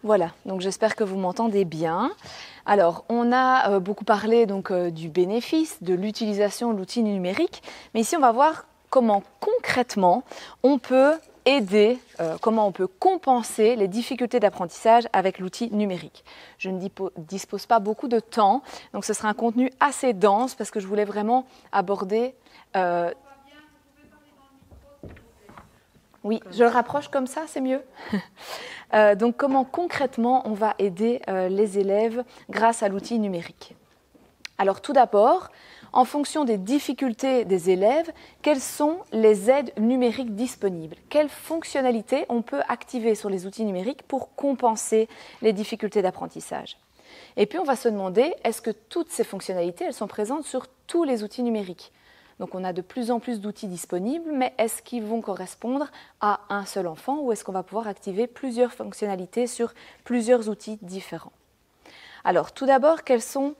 Voilà, donc j'espère que vous m'entendez bien. Alors, on a beaucoup parlé du bénéfice de l'utilisation de l'outil numérique, mais ici on va voir comment concrètement on peut aider, comment on peut compenser les difficultés d'apprentissage avec l'outil numérique. Je ne dispose pas beaucoup de temps, donc ce sera un contenu assez dense parce que je voulais vraiment aborder... Oui, je le rapproche comme ça, c'est mieux. Donc, comment concrètement on va aider les élèves grâce à l'outil numérique? Alors, tout d'abord, en fonction des difficultés des élèves, quelles sont les aides numériques disponibles? Quelles fonctionnalités on peut activer sur les outils numériques pour compenser les difficultés d'apprentissage? Et puis, on va se demander, est-ce que toutes ces fonctionnalités, elles sont présentes sur tous les outils numériques? Donc on a de plus en plus d'outils disponibles, mais est-ce qu'ils vont correspondre à un seul enfant ou est-ce qu'on va pouvoir activer plusieurs fonctionnalités sur plusieurs outils différents? Alors tout d'abord, quelles sont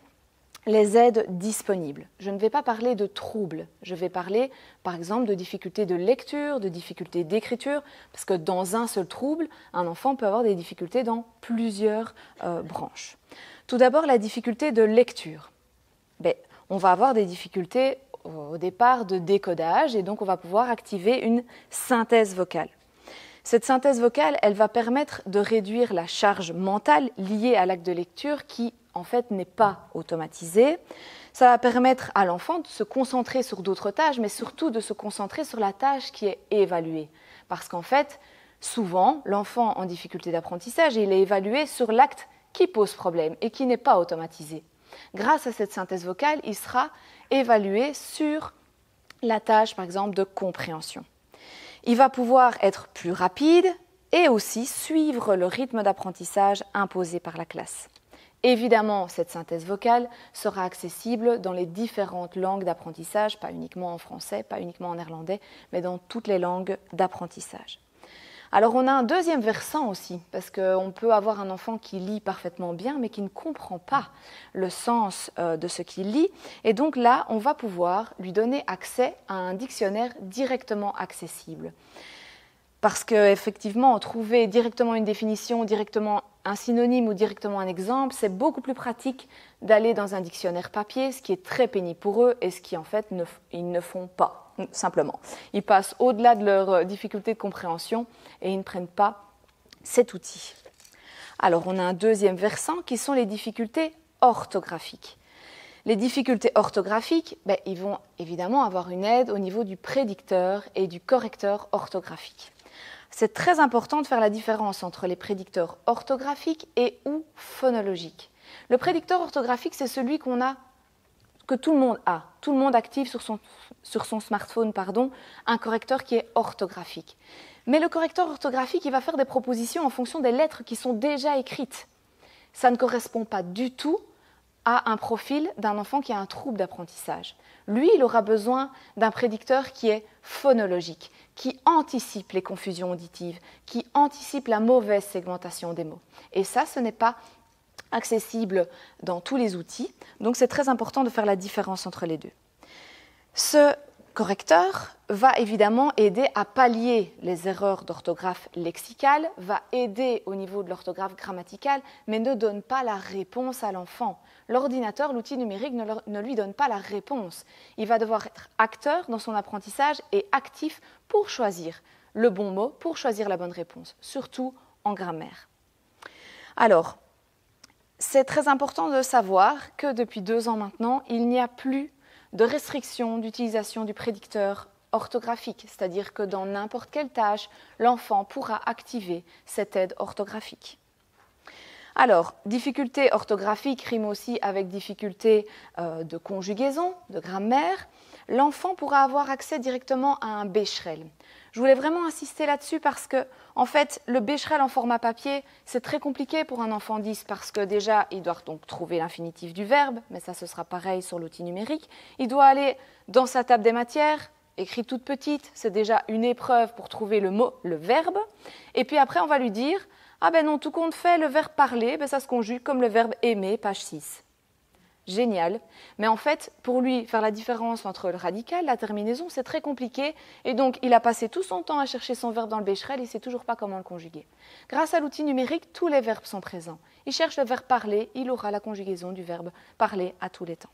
les aides disponibles? Je ne vais pas parler de troubles, je vais parler par exemple de difficultés de lecture, de difficultés d'écriture, parce que dans un seul trouble, un enfant peut avoir des difficultés dans plusieurs branches. Tout d'abord, la difficulté de lecture. On va avoir des difficultés au départ de décodage et donc on va pouvoir activer une synthèse vocale. Cette synthèse vocale, elle va permettre de réduire la charge mentale liée à l'acte de lecture qui en fait n'est pas automatisée. Ça va permettre à l'enfant de se concentrer sur d'autres tâches, mais surtout de se concentrer sur la tâche qui est évaluée. Parce qu'en fait, souvent, l'enfant en difficulté d'apprentissage, il est évalué sur l'acte qui pose problème et qui n'est pas automatisé. Grâce à cette synthèse vocale, il sera évalué sur la tâche, par exemple, de compréhension. Il va pouvoir être plus rapide et aussi suivre le rythme d'apprentissage imposé par la classe. Évidemment, cette synthèse vocale sera accessible dans les différentes langues d'apprentissage, pas uniquement en français, pas uniquement en néerlandais, mais dans toutes les langues d'apprentissage. Alors on a un deuxième versant aussi, parce qu'on peut avoir un enfant qui lit parfaitement bien, mais qui ne comprend pas le sens de ce qu'il lit. Et donc là, on va pouvoir lui donner accès à un dictionnaire directement accessible. Parce qu'effectivement, trouver directement une définition, directement un synonyme ou directement un exemple, c'est beaucoup plus pratique d'aller dans un dictionnaire papier, ce qui est très pénible pour eux et ce qui en fait ils ne font pas, simplement. Ils passent au-delà de leurs difficultés de compréhension et ils ne prennent pas cet outil. Alors on a un deuxième versant qui sont les difficultés orthographiques. Les difficultés orthographiques, ils vont évidemment avoir une aide au niveau du prédicteur et du correcteur orthographique. C'est très important de faire la différence entre les prédicteurs orthographiques et ou phonologiques. Le prédicteur orthographique, c'est celui que tout le monde a. Tout le monde active sur son smartphone, un correcteur qui est orthographique. Mais le correcteur orthographique, il va faire des propositions en fonction des lettres qui sont déjà écrites. Ça ne correspond pas du tout à un profil d'un enfant qui a un trouble d'apprentissage. Lui, il aura besoin d'un prédicteur qui est phonologique, qui anticipe les confusions auditives, qui anticipe la mauvaise segmentation des mots. Et ça, ce n'est pas accessible dans tous les outils, donc c'est très important de faire la différence entre les deux. Ce correcteur va évidemment aider à pallier les erreurs d'orthographe lexicale, va aider au niveau de l'orthographe grammaticale, mais ne donne pas la réponse à l'enfant. L'ordinateur, l'outil numérique ne lui donne pas la réponse. Il va devoir être acteur dans son apprentissage et actif pour choisir le bon mot, pour choisir la bonne réponse, surtout en grammaire. Alors, c'est très important de savoir que depuis 2 ans maintenant, il n'y a plus de restriction d'utilisation du prédicteur orthographique, c'est-à-dire que dans n'importe quelle tâche, l'enfant pourra activer cette aide orthographique. Alors, difficulté orthographique rime aussi avec difficulté de conjugaison, de grammaire. L'enfant pourra avoir accès directement à un Becherel. Je voulais vraiment insister là-dessus parce que, en fait, le Becherel en format papier, c'est très compliqué pour un enfant 10 parce que déjà, il doit donc trouver l'infinitif du verbe, mais ça, ce sera pareil sur l'outil numérique. Il doit aller dans sa table des matières, écrite toute petite, c'est déjà une épreuve pour trouver le mot, le verbe. Et puis après, on va lui dire, ah ben non, tout compte fait, le verbe parler, ça se conjugue comme le verbe aimer, page 6. génial. Mais en fait, pour lui, faire la différence entre le radical, la terminaison, c'est très compliqué. Et donc, il a passé tout son temps à chercher son verbe dans le Becherel et il ne sait toujours pas comment le conjuguer. Grâce à l'outil numérique, tous les verbes sont présents. Il cherche le verbe parler, il aura la conjugaison du verbe parler à tous les temps.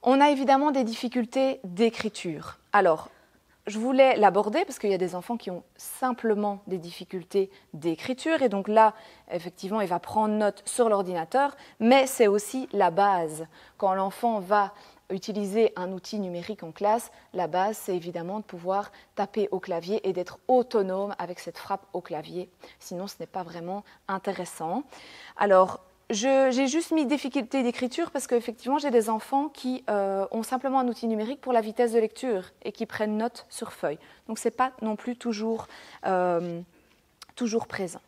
On a évidemment des difficultés d'écriture. Alors, je voulais l'aborder parce qu'il y a des enfants qui ont simplement des difficultés d'écriture et donc là, effectivement, il va prendre note sur l'ordinateur, mais c'est aussi la base. Quand l'enfant va utiliser un outil numérique en classe, la base, c'est évidemment de pouvoir taper au clavier et d'être autonome avec cette frappe au clavier. Sinon, ce n'est pas vraiment intéressant. Alors, j'ai juste mis difficulté d'écriture parce qu'effectivement, j'ai des enfants qui ont simplement un outil numérique pour la vitesse de lecture et qui prennent note sur feuille. Donc, ce n'est pas non plus toujours présent.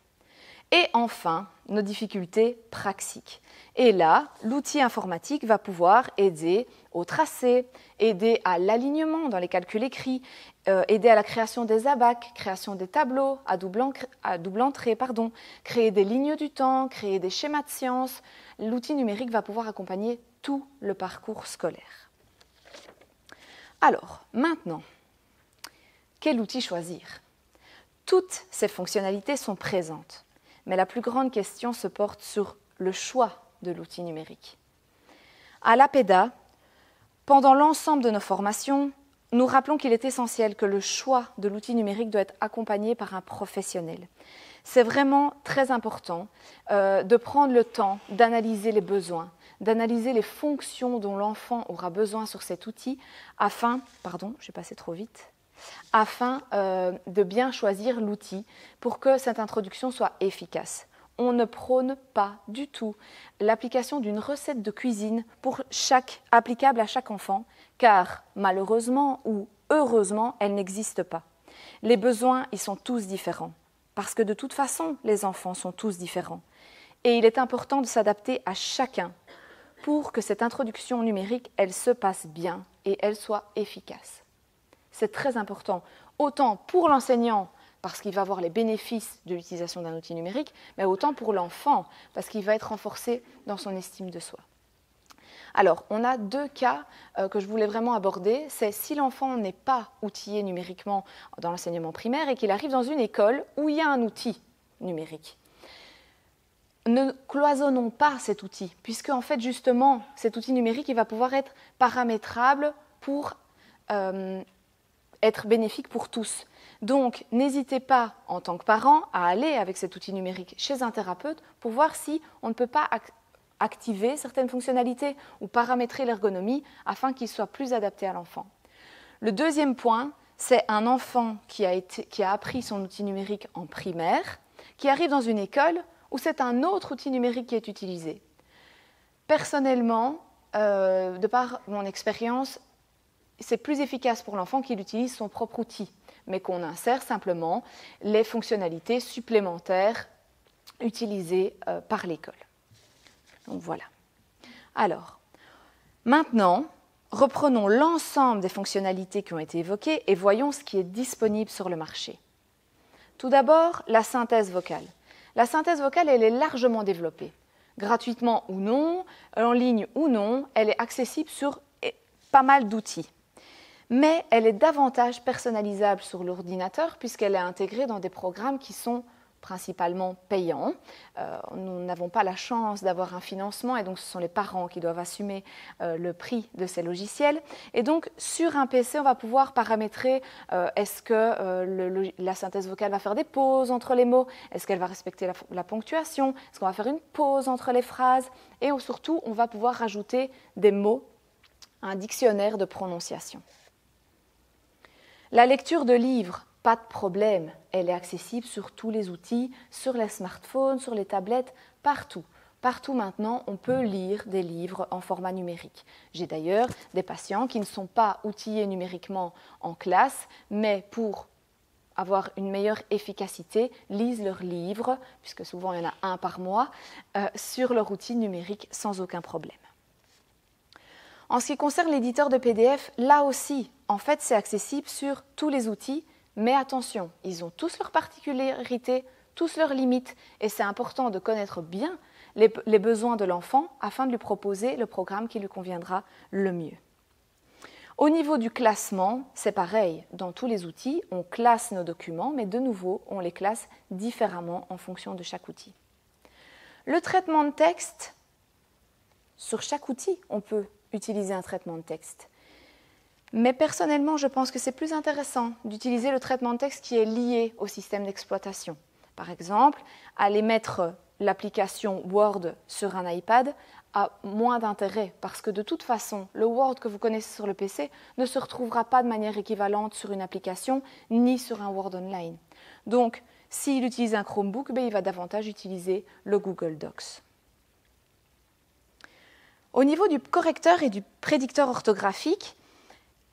Et enfin, nos difficultés praxiques. Et là, l'outil informatique va pouvoir aider au tracé, aider à l'alignement dans les calculs écrits, aider à la création des abacs, création des tableaux à double entrée, créer des lignes du temps, créer des schémas de sciences. L'outil numérique va pouvoir accompagner tout le parcours scolaire. Alors, maintenant, quel outil choisir? Toutes ces fonctionnalités sont présentes, mais la plus grande question se porte sur le choix de l'outil numérique. À l'APEDA, pendant l'ensemble de nos formations, nous rappelons qu'il est essentiel que le choix de l'outil numérique doit être accompagné par un professionnel. C'est vraiment très important de prendre le temps d'analyser les besoins, d'analyser les fonctions dont l'enfant aura besoin sur cet outil afin, de bien choisir l'outil pour que cette introduction soit efficace. On ne prône pas du tout l'application d'une recette de cuisine applicable à chaque enfant, car malheureusement ou heureusement, elle n'existe pas. Les besoins, ils sont tous différents, parce que de toute façon, les enfants sont tous différents. Et il est important de s'adapter à chacun pour que cette introduction numérique, elle se passe bien et elle soit efficace. C'est très important, autant pour l'enseignant, parce qu'il va avoir les bénéfices de l'utilisation d'un outil numérique, mais autant pour l'enfant, parce qu'il va être renforcé dans son estime de soi. Alors, on a deux cas que je voulais vraiment aborder. C'est si l'enfant n'est pas outillé numériquement dans l'enseignement primaire et qu'il arrive dans une école où il y a un outil numérique. Ne cloisonnons pas cet outil, puisque en fait, justement, cet outil numérique, il va pouvoir être paramétrable pour être bénéfique pour tous. Donc, n'hésitez pas, en tant que parent, à aller avec cet outil numérique chez un thérapeute pour voir si on ne peut pas activer certaines fonctionnalités ou paramétrer l'ergonomie afin qu'il soit plus adapté à l'enfant. Le deuxième point, c'est un enfant qui a appris son outil numérique en primaire, qui arrive dans une école où c'est un autre outil numérique qui est utilisé. Personnellement, de par mon expérience, c'est plus efficace pour l'enfant qu'il utilise son propre outil, mais qu'on insère simplement les fonctionnalités supplémentaires utilisées par l'école. Donc voilà. Alors, maintenant, reprenons l'ensemble des fonctionnalités qui ont été évoquées et voyons ce qui est disponible sur le marché. Tout d'abord, la synthèse vocale. La synthèse vocale, elle est largement développée. Gratuitement ou non, en ligne ou non, elle est accessible sur pas mal d'outils. Mais elle est davantage personnalisable sur l'ordinateur puisqu'elle est intégrée dans des programmes qui sont principalement payants. Nous n'avons pas la chance d'avoir un financement et donc ce sont les parents qui doivent assumer le prix de ces logiciels. Et donc sur un PC, on va pouvoir paramétrer est-ce que la synthèse vocale va faire des pauses entre les mots, est-ce qu'elle va respecter la ponctuation, est-ce qu'on va faire une pause entre les phrases et surtout on va pouvoir rajouter des mots, un dictionnaire de prononciation. La lecture de livres, pas de problème, elle est accessible sur tous les outils, sur les smartphones, sur les tablettes, partout. Partout maintenant, on peut lire des livres en format numérique. J'ai d'ailleurs des patients qui ne sont pas outillés numériquement en classe, mais pour avoir une meilleure efficacité, lisent leurs livres, puisque souvent il y en a un par mois, sur leur outil numérique sans aucun problème. En ce qui concerne l'éditeur de PDF, là aussi, en fait, c'est accessible sur tous les outils, mais attention, ils ont tous leurs particularités, tous leurs limites, et c'est important de connaître bien les besoins de l'enfant afin de lui proposer le programme qui lui conviendra le mieux. Au niveau du classement, c'est pareil. Dans tous les outils, on classe nos documents, mais de nouveau, on les classe différemment en fonction de chaque outil. Le traitement de texte, sur chaque outil, on peut utiliser un traitement de texte. Mais personnellement, je pense que c'est plus intéressant d'utiliser le traitement de texte qui est lié au système d'exploitation. Par exemple, aller mettre l'application Word sur un iPad a moins d'intérêt parce que de toute façon, le Word que vous connaissez sur le PC ne se retrouvera pas de manière équivalente sur une application ni sur un Word Online. Donc, s'il utilise un Chromebook, il va davantage utiliser le Google Docs. Au niveau du correcteur et du prédicteur orthographique,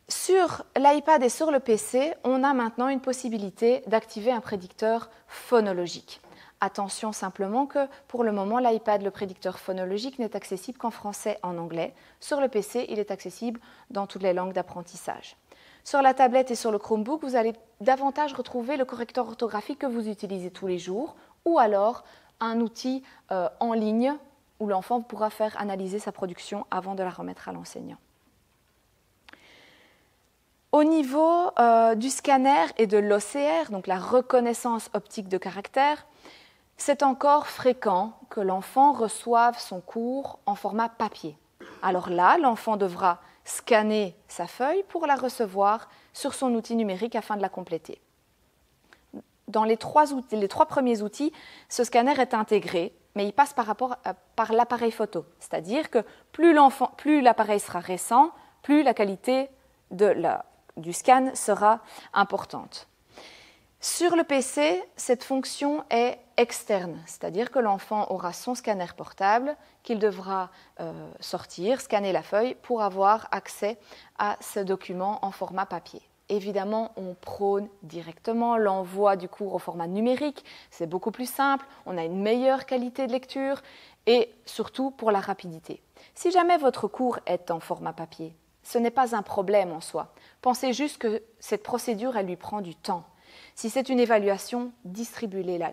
sur l'iPad et sur le PC, on a maintenant une possibilité d'activer un prédicteur phonologique. Attention simplement que pour le moment, l'iPad, le prédicteur phonologique, n'est accessible qu'en français et en anglais. Sur le PC, il est accessible dans toutes les langues d'apprentissage. Sur la tablette et sur le Chromebook, vous allez davantage retrouver le correcteur orthographique que vous utilisez tous les jours ou alors un outil en ligne où l'enfant pourra faire analyser sa production avant de la remettre à l'enseignant. Au niveau du scanner et de l'OCR, donc la reconnaissance optique de caractère, c'est encore fréquent que l'enfant reçoive son cours en format papier. Alors là, l'enfant devra scanner sa feuille pour la recevoir sur son outil numérique afin de la compléter. Dans les trois premiers outils, ce scanner est intégré, mais il passe par l'appareil photo. C'est-à-dire que plus l'appareil sera récent, plus la qualité du scan sera importante. Sur le PC, cette fonction est externe, c'est-à-dire que l'enfant aura son scanner portable qu'il devra sortir, scanner la feuille pour avoir accès à ce document en format papier. Évidemment, on prône directement l'envoi du cours au format numérique, c'est beaucoup plus simple, on a une meilleure qualité de lecture et surtout pour la rapidité. Si jamais votre cours est en format papier, ce n'est pas un problème en soi. Pensez juste que cette procédure, elle lui prend du temps. Si c'est une évaluation, distribuez-la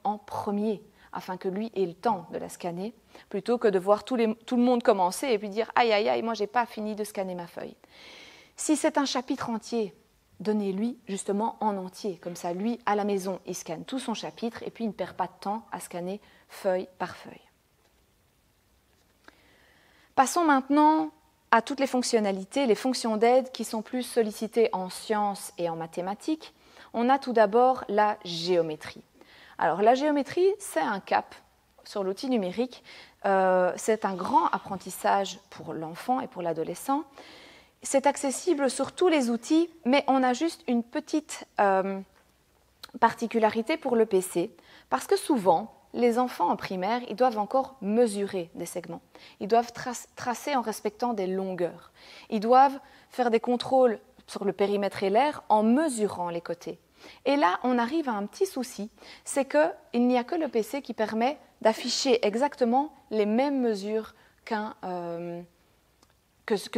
en premier, afin que lui ait le temps de la scanner, plutôt que de voir tout le monde commencer et puis dire « Aïe, aïe, aïe, moi, je n'ai pas fini de scanner ma feuille ». Si c'est un chapitre entier, donnez-lui justement en entier. Comme ça, lui, à la maison, il scanne tout son chapitre et puis il ne perd pas de temps à scanner feuille par feuille. Passons maintenant à toutes les fonctionnalités, les fonctions d'aide qui sont plus sollicitées en sciences et en mathématiques. On a tout d'abord la géométrie. Alors la géométrie, c'est un cap sur l'outil numérique. C'est un grand apprentissage pour l'enfant et pour l'adolescent. C'est accessible sur tous les outils, mais on a juste une petite particularité pour le PC, parce que souvent, les enfants en primaire, ils doivent encore mesurer des segments. Ils doivent tracer en respectant des longueurs. Ils doivent faire des contrôles sur le périmètre et l'air en mesurant les côtés. Et là, on arrive à un petit souci, c'est qu'il n'y a que le PC qui permet d'afficher exactement les mêmes mesures que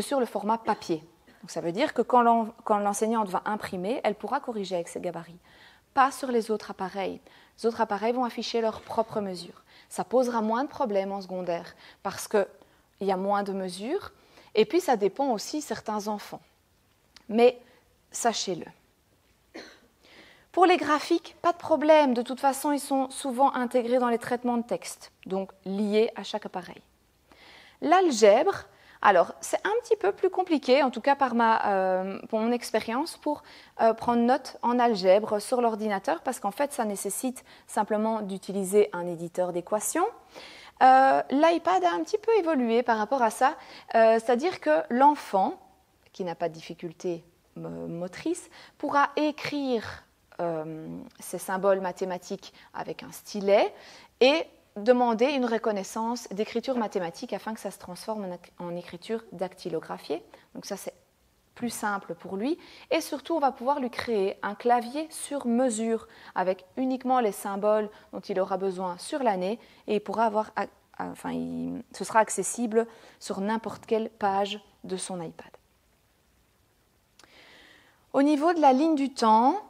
sur le format papier. Donc, ça veut dire que quand l'enseignante va imprimer, elle pourra corriger avec ses gabarits. Pas sur les autres appareils. Les autres appareils vont afficher leurs propres mesures. Ça posera moins de problèmes en secondaire parce qu'il y a moins de mesures. Et puis, ça dépend aussi de certains enfants. Mais sachez-le. Pour les graphiques, pas de problème. De toute façon, ils sont souvent intégrés dans les traitements de texte, donc liés à chaque appareil. L'algèbre, alors, c'est un petit peu plus compliqué, en tout cas pour mon expérience, pour prendre note en algèbre sur l'ordinateur, parce qu'en fait, ça nécessite simplement d'utiliser un éditeur d'équations. L'iPad a un petit peu évolué par rapport à ça, c'est-à-dire que l'enfant, qui n'a pas de difficulté motrice, pourra écrire ces symboles mathématiques avec un stylet et demander une reconnaissance d'écriture mathématique afin que ça se transforme en écriture dactylographiée. Donc ça, c'est plus simple pour lui. Et surtout, on va pouvoir lui créer un clavier sur mesure avec uniquement les symboles dont il aura besoin sur l'année et il pourra ce sera accessible sur n'importe quelle page de son iPad. Au niveau de la ligne du temps,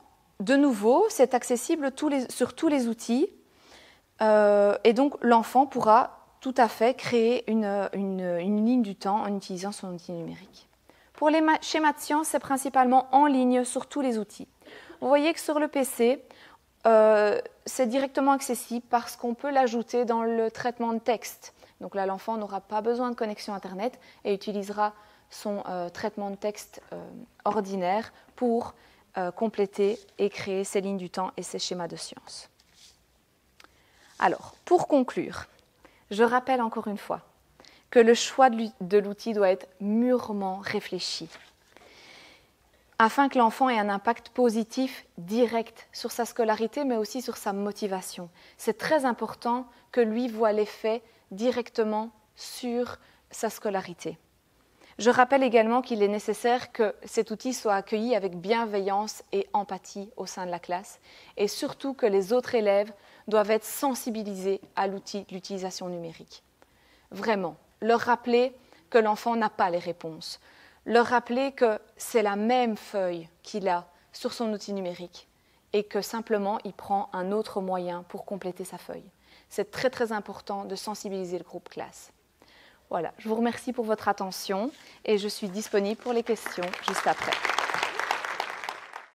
de nouveau, c'est accessible sur tous les outils. Et donc, l'enfant pourra tout à fait créer une ligne du temps en utilisant son outil numérique. Pour les schémas de sciences, c'est principalement en ligne sur tous les outils. Vous voyez que sur le PC, c'est directement accessible parce qu'on peut l'ajouter dans le traitement de texte. Donc là, l'enfant n'aura pas besoin de connexion Internet et utilisera son traitement de texte ordinaire pour compléter et créer ses lignes du temps et ses schémas de sciences. Alors, pour conclure, je rappelle encore une fois que le choix de l'outil doit être mûrement réfléchi afin que l'enfant ait un impact positif direct sur sa scolarité, mais aussi sur sa motivation. C'est très important que lui voit l'effet directement sur sa scolarité. Je rappelle également qu'il est nécessaire que cet outil soit accueilli avec bienveillance et empathie au sein de la classe, et surtout que les autres élèves doivent être sensibilisés à l'utilisation numérique. Vraiment, leur rappeler que l'enfant n'a pas les réponses, leur rappeler que c'est la même feuille qu'il a sur son outil numérique et que simplement il prend un autre moyen pour compléter sa feuille. C'est très très important de sensibiliser le groupe classe. Voilà, je vous remercie pour votre attention et je suis disponible pour les questions juste après.